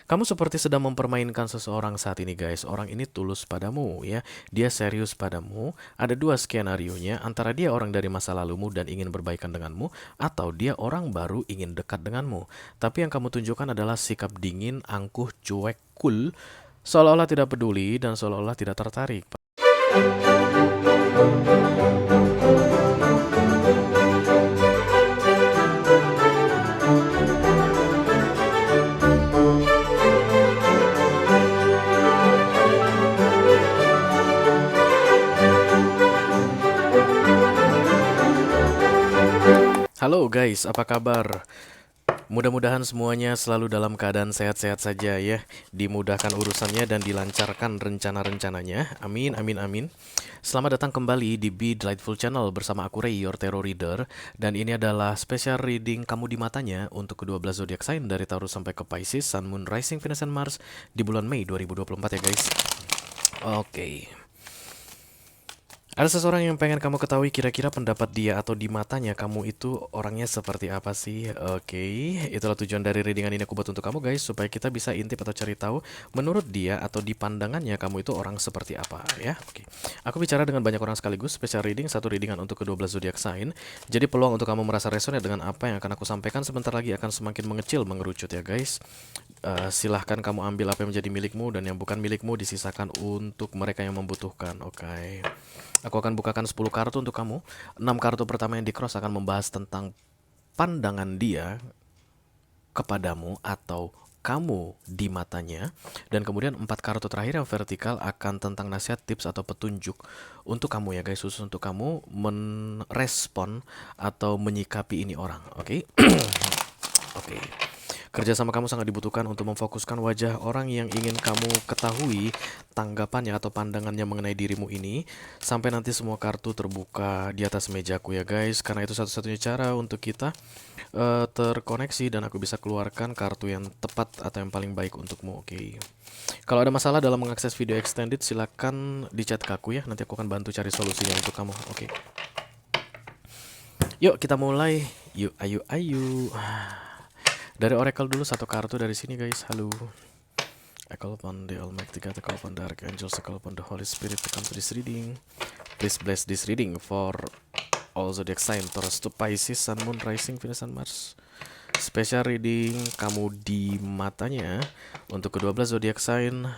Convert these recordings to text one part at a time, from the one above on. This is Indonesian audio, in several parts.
Kamu seperti sedang mempermainkan seseorang saat ini guys. Orang ini tulus padamu ya. Dia serius padamu. Ada dua skenarionya. Antara dia orang dari masa lalumu dan ingin berbaikan denganmu. Atau dia orang baru ingin dekat denganmu. Tapi yang kamu tunjukkan adalah sikap dingin, angkuh, cuek, cool. Seolah-olah tidak peduli dan seolah-olah tidak tertarik. Halo guys, apa kabar? Mudah-mudahan semuanya selalu dalam keadaan sehat-sehat saja ya. Dimudahkan urusannya dan dilancarkan rencana-rencananya. Amin, amin, amin. Selamat datang kembali di Be Delightful Channel bersama aku Ray, your tarot reader. Dan ini adalah special reading kamu di matanya untuk kedua belas zodiak sign dari Taurus sampai ke Pisces, Sun, Moon, Rising, Venus, and Mars di bulan Mei 2024 ya guys. Oke. Ada seseorang yang pengen kamu ketahui kira-kira pendapat dia atau di matanya kamu itu orangnya seperti apa sih? Oke, itulah tujuan dari readingan ini aku buat untuk kamu guys, supaya kita bisa intip atau cari tahu menurut dia atau di pandangannya kamu itu orang seperti apa ya. Oke. Aku bicara dengan banyak orang sekaligus, special reading, satu readingan untuk kedua belas zodiak sign. Jadi peluang untuk kamu merasa resonate dengan apa yang akan aku sampaikan sebentar lagi akan semakin mengecil, mengerucut ya guys. Silahkan kamu ambil apa yang menjadi milikmu dan yang bukan milikmu disisakan untuk mereka yang membutuhkan. Oke. Aku akan bukakan 10 kartu untuk kamu. 6 kartu pertama yang di-cross akan membahas tentang pandangan dia kepadamu atau kamu di matanya. Dan kemudian 4 kartu terakhir yang vertikal akan tentang nasihat, tips, atau petunjuk untuk kamu ya guys. Khusus untuk kamu merespon atau menyikapi ini orang. Oke? Oke. Kerjasama kamu sangat dibutuhkan untuk memfokuskan wajah orang yang ingin kamu ketahui tanggapannya atau pandangannya mengenai dirimu ini sampai nanti semua kartu terbuka di atas mejaku ya guys. Karena itu satu-satunya cara untuk kita terkoneksi dan aku bisa keluarkan kartu yang tepat atau yang paling baik untukmu. Oke. Kalau ada masalah dalam mengakses video extended silakan di chat ke aku ya. Nanti aku akan bantu cari solusinya untuk kamu. Oke. Yuk kita mulai. Yuk, ayo, ayo. Dari Oracle dulu satu kartu dari sini guys. Halo. I call upon the Almighty God, I call upon the Archangels, I call upon the Holy Spirit to come to this reading. Please bless this reading for all zodiac sign Taurus to Pisces, Sun, Moon, Rising, Venus, and Mars. Special reading kamu di matanya untuk kedua belas zodiac sign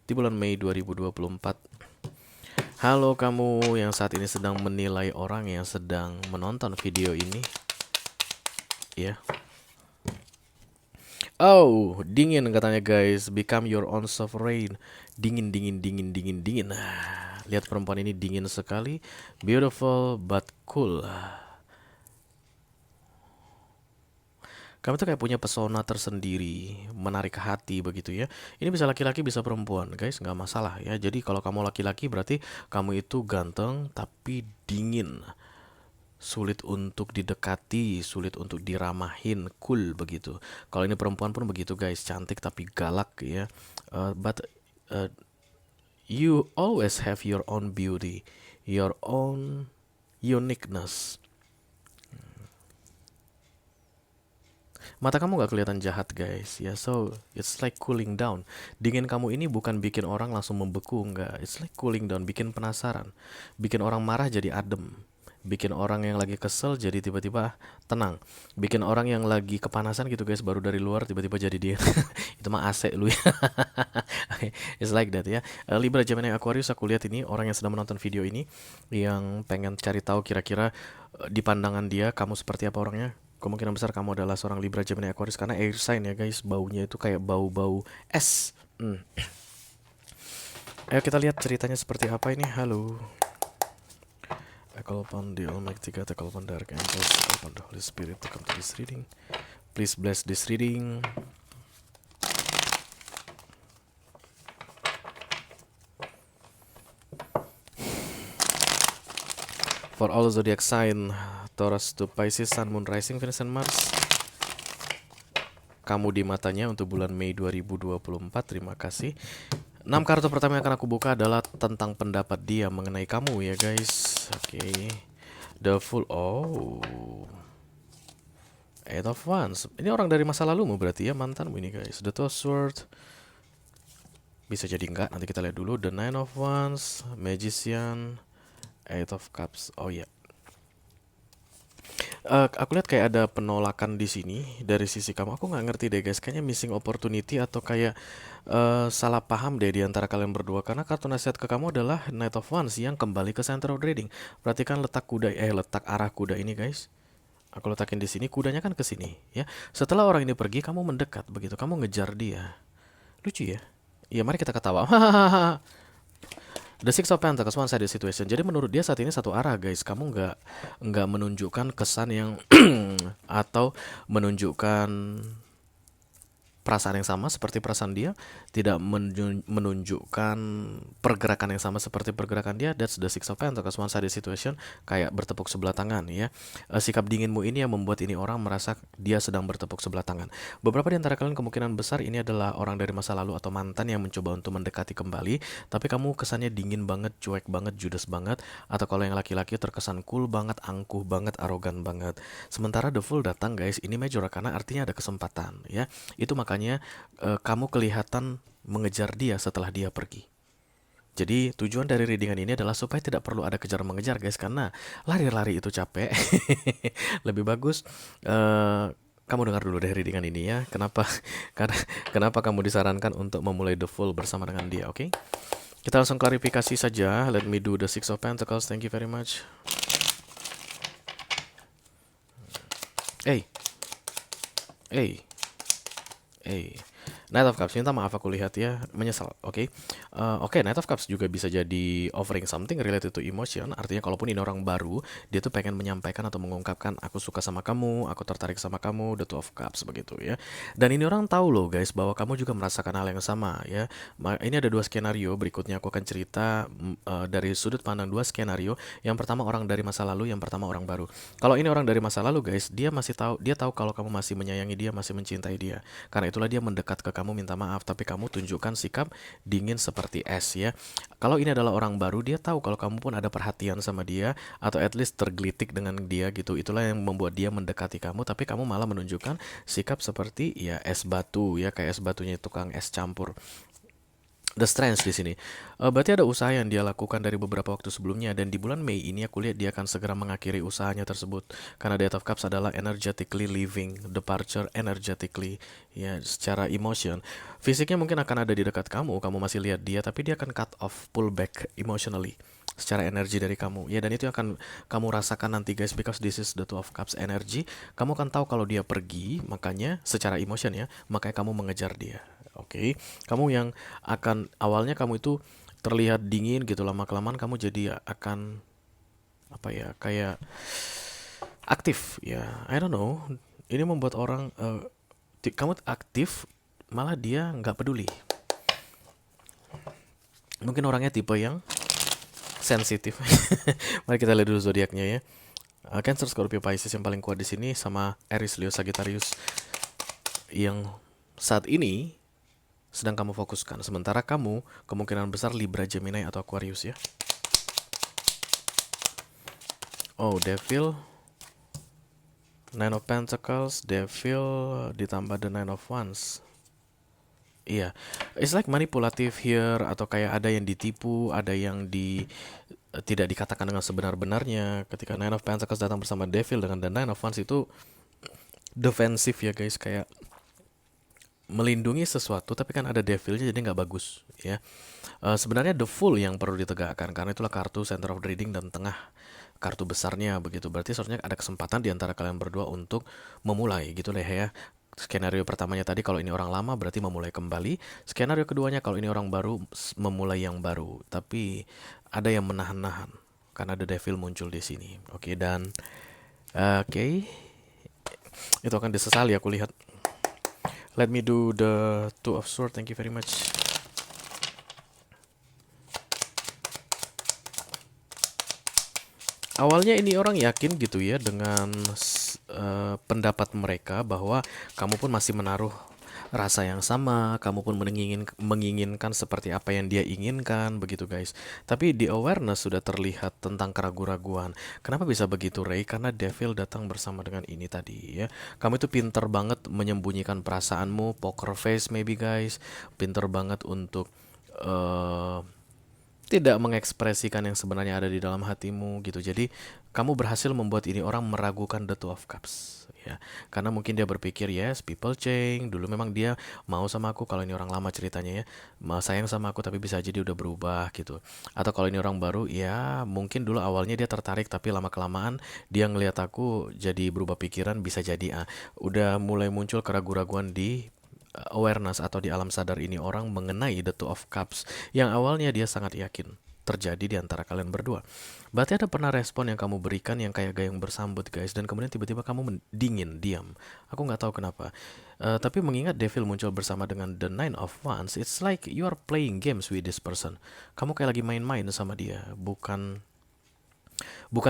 di bulan Mei 2024. Halo kamu yang saat ini sedang menilai orang yang sedang menonton video ini. Ya. Oh, dingin katanya guys. Become your own sovereign. Dingin, dingin, dingin, dingin, dingin. Lihat perempuan ini dingin sekali. Beautiful but cool. Kamu tuh kayak punya pesona tersendiri, menarik hati begitu ya. Ini bisa laki-laki bisa perempuan guys, nggak masalah ya. Jadi kalau kamu laki-laki berarti kamu itu ganteng tapi dingin. Sulit untuk didekati, sulit untuk diramahin, cool begitu. Kalau ini perempuan pun begitu guys, cantik tapi galak ya. But you always have your own beauty, your own uniqueness. Mata kamu gak kelihatan jahat guys ya, so it's like cooling down. Dingin kamu ini bukan bikin orang langsung membeku, enggak. It's like cooling down, bikin penasaran, bikin orang marah jadi adem, bikin orang yang lagi kesel jadi tiba-tiba tenang, bikin orang yang lagi kepanasan gitu guys baru dari luar tiba-tiba jadi dia. Itu mah AC lu ya. Okay, it's like that ya. Libra, Gemini, Aquarius, aku lihat ini orang yang sedang menonton video ini yang pengen cari tahu kira-kira di pandangan dia kamu seperti apa orangnya. Kemungkinan besar kamu adalah seorang Libra, Gemini, Aquarius karena air sign ya guys, baunya itu kayak bau-bau es. Ayo kita lihat ceritanya seperti apa ini. Halo. I call upon the Almighty God, I call upon the Archangels, I call upon the Holy Spirit to come to this reading. Please bless this reading. For all zodiac sign Taurus to Pisces, Sun, Moon, Rising, Venus, and Mars. Kamu di matanya untuk bulan Mei 2024. Terima kasih. 6 kartu pertama yang akan aku buka adalah tentang pendapat dia mengenai kamu ya guys. Oke. The Fool. Oh. Eight of Wands. Ini orang dari masa lalumu berarti ya, mantanmu ini guys. The Two of Swords. Bisa jadi enggak, nanti kita lihat dulu. The Nine of Wands, Magician, Eight of Cups. Oh iya. Aku lihat kayak ada penolakan di sini dari sisi kamu. Aku nggak ngerti deh guys. Kayaknya missing opportunity atau kayak salah paham deh di antara kalian berdua. Karena kartu nasihat ke kamu adalah Knight of Wands yang kembali ke center of trading. Perhatikan letak arah kuda ini guys. Aku letakin di sini, kudanya kan ke sini, ya. Setelah orang ini pergi, kamu mendekat begitu. Kamu ngejar dia. Lucu ya? Ya, mari kita ketawa. The Six of Pentacles, one-sided situation. Jadi menurut dia saat ini satu arah, guys. Kamu nggak menunjukkan kesan yang atau menunjukkan perasaan yang sama seperti perasaan dia, tidak menunjukkan pergerakan yang sama seperti pergerakan dia. That's the Six of Pentacles, one-sided situation, kayak bertepuk sebelah tangan ya. Sikap dinginmu ini yang membuat ini orang merasa dia sedang bertepuk sebelah tangan. Beberapa di antara kalian kemungkinan besar ini adalah orang dari masa lalu atau mantan yang mencoba untuk mendekati kembali, tapi kamu kesannya dingin banget, cuek banget, judes banget, atau kalau yang laki-laki terkesan cool banget, angkuh banget, arogan banget. Sementara the Fool datang guys, ini major karena artinya ada kesempatan ya. Itu makanya kamu kelihatan mengejar dia setelah dia pergi. Jadi tujuan dari readingan ini adalah supaya tidak perlu ada kejar mengejar guys, karena lari-lari itu capek. Lebih bagus kamu dengar dulu deh readingan ini ya. Kenapa? Karena kenapa kamu disarankan untuk memulai the Fool bersama dengan dia, oke? Kita langsung klarifikasi saja. Let me do the Six of Pentacles. Thank you very much. Hey, hey. Knight of Cups, minta maaf aku lihat ya, menyesal. Oke. Oke, Knight of Cups juga bisa jadi offering something related to emotion. Artinya kalaupun ini orang baru, dia tuh pengen menyampaikan atau mengungkapkan aku suka sama kamu, aku tertarik sama kamu, the Two of Cups begitu ya. Dan ini orang tahu loh guys bahwa kamu juga merasakan hal yang sama ya. Ini ada dua skenario, berikutnya aku akan cerita dari sudut pandang dua skenario. Yang pertama orang dari masa lalu, yang pertama orang baru. Kalau ini orang dari masa lalu guys, dia tahu kalau kamu masih menyayangi dia, masih mencintai dia. Karena itulah dia mendekat ke kamu minta maaf, tapi kamu tunjukkan sikap dingin seperti es ya. Kalau ini adalah orang baru, dia tahu kalau kamu pun ada perhatian sama dia, atau at least tergelitik dengan dia gitu. Itulah yang membuat dia mendekati kamu, tapi kamu malah menunjukkan sikap seperti ya es batu ya, kayak es batunya tukang es campur. The strength di sini. Berarti ada usaha yang dia lakukan dari beberapa waktu sebelumnya, dan di bulan Mei ini aku lihat dia akan segera mengakhiri usahanya tersebut. Karena The Eight of Cups adalah energetically leaving, departure energetically, ya secara emotion. Fisiknya mungkin akan ada di dekat kamu masih lihat dia, tapi dia akan cut off, pull back emotionally secara energi dari kamu. Ya, dan itu akan kamu rasakan nanti guys, because this is the Two of Cups energy. Kamu akan tahu kalau dia pergi, makanya secara emotion ya, makanya kamu mengejar dia. Oke, kamu yang akan awalnya kamu itu terlihat dingin gitu, lama-kelamaan kamu jadi akan apa ya, kayak aktif ya. I don't know. Ini membuat orang kamu aktif, malah dia nggak peduli. Mungkin orangnya tipe yang sensitif. Mari kita lihat dulu zodiaknya ya. Cancer, Scorpio, Pisces yang paling kuat di sini, sama Aries, Leo, Sagittarius yang saat ini sedang kamu fokuskan. Sementara kamu kemungkinan besar Libra, Gemini, atau Aquarius ya. Oh, Devil, Nine of Pentacles, Devil ditambah the Nine of Wands. Iya, it's like manipulative here, atau kayak ada yang ditipu, ada yang tidak dikatakan dengan sebenar-benarnya. Ketika Nine of Pentacles datang bersama Devil dengan the Nine of Wands itu defensif ya guys, kayak melindungi sesuatu, tapi kan ada devilnya jadi nggak bagus ya. Sebenarnya the Fool yang perlu ditegakkan, karena itulah kartu center of trading dan tengah kartu besarnya begitu. Berarti seharusnya ada kesempatan di antara kalian berdua untuk memulai gitu lah ya. Skenario pertamanya tadi kalau ini orang lama berarti memulai kembali. Skenario keduanya kalau ini orang baru memulai yang baru. Tapi ada yang menahan-nahan karena the devil muncul di sini. Oke, dan oke. Itu akan disesali aku lihat. Let me do the Two of Swords. Thank you very much. Awalnya ini orang yakin gitu ya dengan pendapat mereka bahwa kamu pun masih menaruh rasa yang sama, kamu pun menginginkan seperti apa yang dia inginkan, begitu guys. Tapi di awareness sudah terlihat tentang keraguan-raguan. Kenapa bisa begitu, Ray? Karena devil datang bersama dengan ini tadi ya. Kamu itu pinter banget menyembunyikan perasaanmu, poker face maybe guys. Pinter banget untuk eh tidak mengekspresikan yang sebenarnya ada di dalam hatimu gitu. Jadi kamu berhasil membuat ini orang meragukan the two of cups ya. Karena mungkin dia berpikir yes, people change. Dulu memang dia mau sama aku, kalau ini orang lama ceritanya ya. Mau sayang sama aku tapi bisa aja dia udah berubah gitu. Atau kalau ini orang baru ya mungkin dulu awalnya dia tertarik tapi lama kelamaan dia ngelihat aku jadi berubah pikiran, bisa jadi udah mulai muncul keraguan-raguan di awareness atau di alam sadar ini orang mengenai the two of cups yang awalnya dia sangat yakin terjadi di antara kalian berdua. Berarti ada pernah respon yang kamu berikan yang kayak gayung bersambut guys, dan kemudian tiba-tiba kamu dingin, diam. Aku nggak tahu kenapa. Tapi mengingat Devil muncul bersama dengan the Nine of Wands, it's like you are playing games with this person. Kamu kayak lagi main-main sama dia, bukan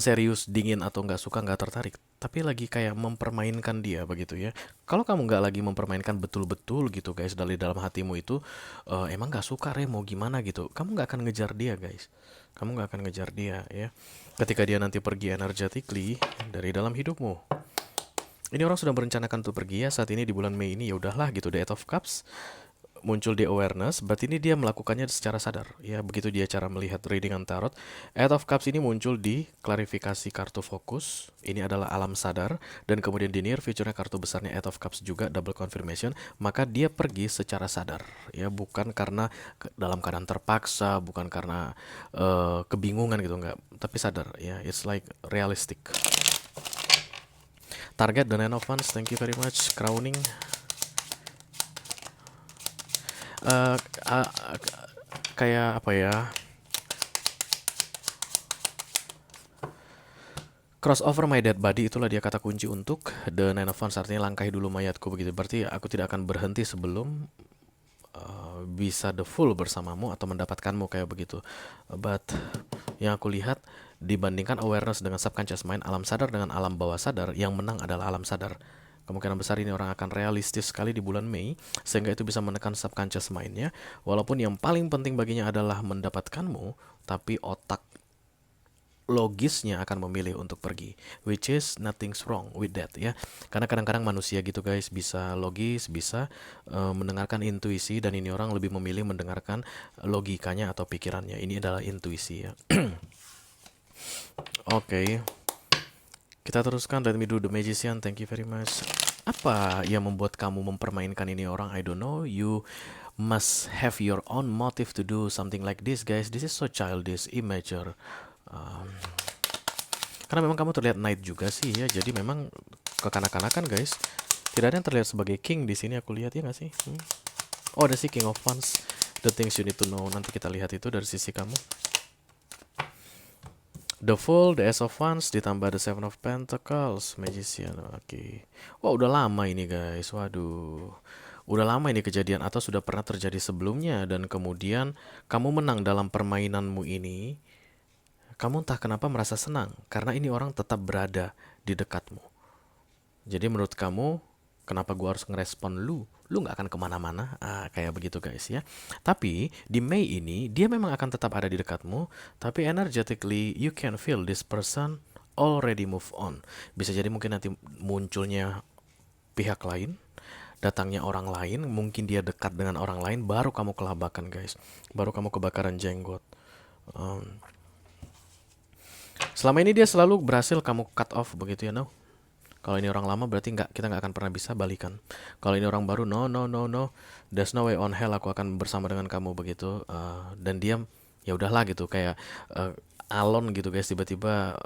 serius dingin atau nggak suka nggak tertarik, tapi lagi kayak mempermainkan dia begitu ya. Kalau kamu nggak lagi mempermainkan betul-betul gitu guys, dari dalam hatimu itu emang nggak suka mau gimana gitu, kamu nggak akan ngejar dia guys. Kamu nggak akan ngejar dia ya. Ketika dia nanti pergi energetically dari dalam hidupmu, ini orang sudah merencanakan untuk pergi ya saat ini di bulan Mei ini, ya udahlah gitu. The Eight of Cups muncul di awareness, berarti ini dia melakukannya secara sadar. Ya, begitu dia cara melihat reading and tarot. Eight of Cups ini muncul di klarifikasi kartu fokus. Ini adalah alam sadar. Dan kemudian di near future-nya kartu besarnya Eight of Cups juga, double confirmation. Maka dia pergi secara sadar. Ya, bukan karena dalam keadaan terpaksa, bukan karena kebingungan gitu, enggak. Tapi sadar, ya. It's like realistic. Target, the Nine of Wands, thank you very much. Crowning. Eh, uh, kayak apa ya, cross over my dead body, itulah dia kata kunci untuk the Nine of Wands, artinya langkahi dulu mayatku begitu. Berarti aku tidak akan berhenti sebelum bisa the full bersamamu atau mendapatkanmu kayak begitu. But yang aku lihat, dibandingkan awareness dengan subconscious mind, alam sadar dengan alam bawah sadar, yang menang adalah alam sadar. Kemungkinan besar ini orang akan realistis sekali di bulan Mei, sehingga itu bisa menekan subconscious mind-nya. Walaupun yang paling penting baginya adalah mendapatkanmu, tapi otak logisnya akan memilih untuk pergi, which is nothing's wrong with that ya. Karena kadang-kadang manusia gitu guys, bisa logis, bisa mendengarkan intuisi, dan ini orang lebih memilih mendengarkan logikanya atau pikirannya. Ini adalah intuisi ya. Oke, kita teruskan. Let me do the magician. Thank you very much. Apa yang membuat kamu mempermainkan ini orang? I don't know. You must have your own motive to do something like this, guys. This is so childish, immature. Um, karena memang kamu terlihat knight juga sih ya. Jadi memang kekanak-kanakan, guys. Tidak ada yang terlihat sebagai king di sini. Aku lihat ya nggak sih? Oh, ada sih King of Wands. The things you need to know. Nanti kita lihat itu dari sisi kamu. The Fool, the Ace of Wands, ditambah the Seven of Pentacles, Magician. Oke. Wah, udah lama ini guys. Waduh. Udah lama ini kejadian, atau sudah pernah terjadi sebelumnya, dan kemudian kamu menang dalam permainanmu ini. Kamu entah kenapa merasa senang karena ini orang tetap berada di dekatmu. Jadi menurut kamu, kenapa gua harus ngerespon lu? Lu nggak akan kemana-mana, kayak begitu guys ya. Tapi di Mei ini dia memang akan tetap ada di dekatmu, tapi energetically you can feel this person already move on. Bisa jadi mungkin nanti munculnya pihak lain, datangnya orang lain, mungkin dia dekat dengan orang lain, baru kamu kelabakan guys, baru kamu kebakaran jenggot. Selama ini dia selalu berhasil kamu cut off begitu ya, no? Kalau ini orang lama berarti kita nggak akan pernah bisa balikan. Kalau ini orang baru, no no no no, there's no way on hell aku akan bersama dengan kamu begitu. Dan dia ya udahlah gitu, kayak alon gitu guys, tiba-tiba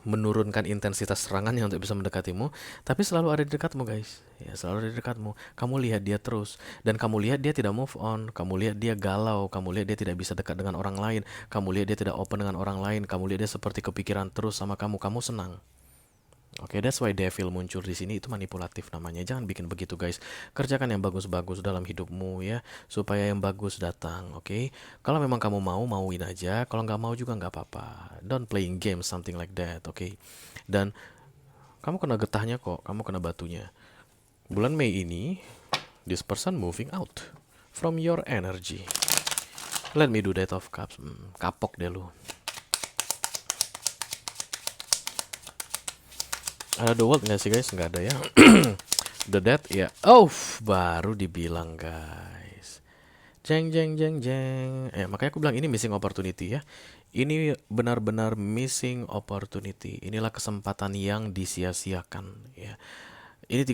menurunkan intensitas serangannya untuk bisa mendekatimu, tapi selalu ada di dekatmu guys. Ya, selalu ada di dekatmu. Kamu lihat dia terus, dan kamu lihat dia tidak move on. Kamu lihat dia galau. Kamu lihat dia tidak bisa dekat dengan orang lain. Kamu lihat dia tidak open dengan orang lain. Kamu lihat dia seperti kepikiran terus sama kamu. Kamu senang. Oke, that's why devil muncul di sini. Itu manipulatif namanya. Jangan bikin begitu guys. Kerjakan yang bagus-bagus dalam hidupmu ya, supaya yang bagus datang. Oke, kalau memang kamu mauin aja. Kalau nggak mau juga nggak apa-apa. Don't playing game something like that. Oke. Dan kamu kena getahnya kok. Kamu kena batunya. Bulan Mei ini this person moving out from your energy. Let me do that of cups. Kapok deh lu. Ada the world nggak sih guys? Nggak ada ya. The death ya. Oh, baru dibilang guys. Jeng jeng jeng jeng. Makanya aku bilang ini missing opportunity ya. Ini benar-benar missing opportunity. Inilah kesempatan yang disia-siakan ya. Ini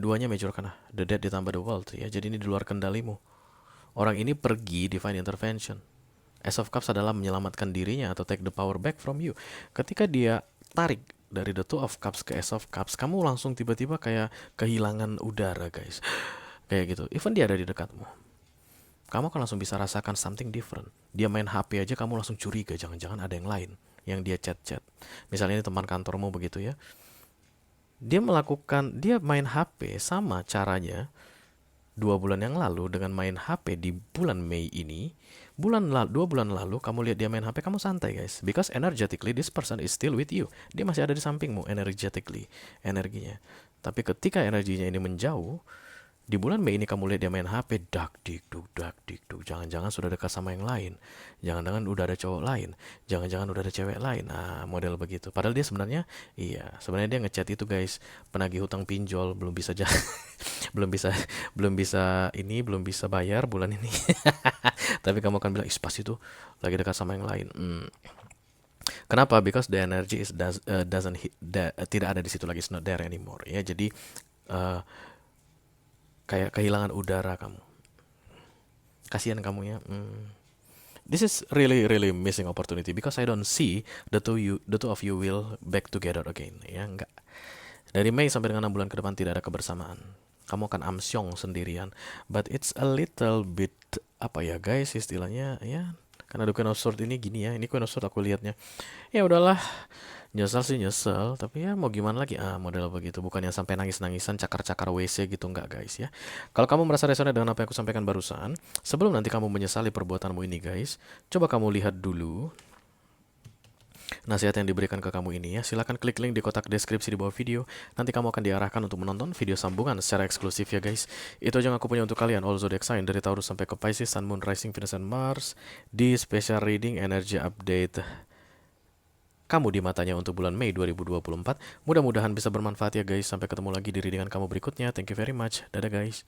duanya major karena the death ditambah the world ya. Jadi ini di luar kendalimu. Orang ini pergi divine intervention. Ace of Cups adalah menyelamatkan dirinya atau take the power back from you. Ketika dia tarik dari the Two of Cups ke Ace of Cups, kamu langsung tiba-tiba kayak kehilangan udara guys. Kayak gitu. Even dia ada di dekatmu, kamu kan langsung bisa rasakan something different. Dia main HP aja kamu langsung curiga, jangan-jangan ada yang lain yang dia chat-chat. Misalnya ini teman kantormu begitu ya. Dia main HP sama caranya 2 bulan yang lalu dengan main HP di bulan Mei ini. 2 bulan lalu kamu lihat dia main HP, kamu santai guys. Because energetically this person is still with you. Dia masih ada di sampingmu energetically, energinya. Tapi ketika energinya ini menjauh, di bulan Mei ini kamu lihat dia main HP, dak dik duk. Jangan-jangan sudah dekat sama yang lain. Jangan-jangan udah ada cowok lain. Jangan-jangan udah ada cewek lain. Nah, model begitu. Padahal dia sebenarnya dia ngechat itu guys, penagih hutang pinjol, belum bisa belum bisa bayar bulan ini. Tapi kamu akan bilang, pas itu lagi dekat sama yang lain. Kenapa? Because the energy tidak ada di situ lagi, it's not there anymore. Ya, jadi kayak kehilangan udara kamu. Kasihan kamu ya. This is really missing opportunity because I don't see the two of you will back together again. Ya enggak. Dari Mei sampai dengan 6 bulan ke depan tidak ada kebersamaan. Kamu akan amsyong sendirian. But it's a little bit apa ya guys istilahnya ya. Karena ada Queen of Swords ini gini ya. Ini Queen of Swords aku lihatnya. Ya udahlah. Nyesel sih nyesel, tapi ya mau gimana lagi, model begitu. Bukan yang sampai nangis-nangisan, cakar-cakar WC gitu, enggak guys ya. Kalau kamu merasa resonate dengan apa yang aku sampaikan barusan, sebelum nanti kamu menyesali perbuatanmu ini guys, coba kamu lihat dulu nasihat yang diberikan ke kamu ini ya. Silahkan klik link di kotak deskripsi di bawah video. Nanti kamu akan diarahkan untuk menonton video sambungan secara eksklusif ya guys. Itu aja yang aku punya untuk kalian, all zodiac sign dari Taurus sampai ke Pisces, Sun, Moon, Rising, Venus, dan Mars di special reading energy update kamu di matanya untuk bulan Mei 2024. Mudah-mudahan bisa bermanfaat ya guys. Sampai ketemu lagi di readingan kamu berikutnya. Thank you very much. Dadah guys.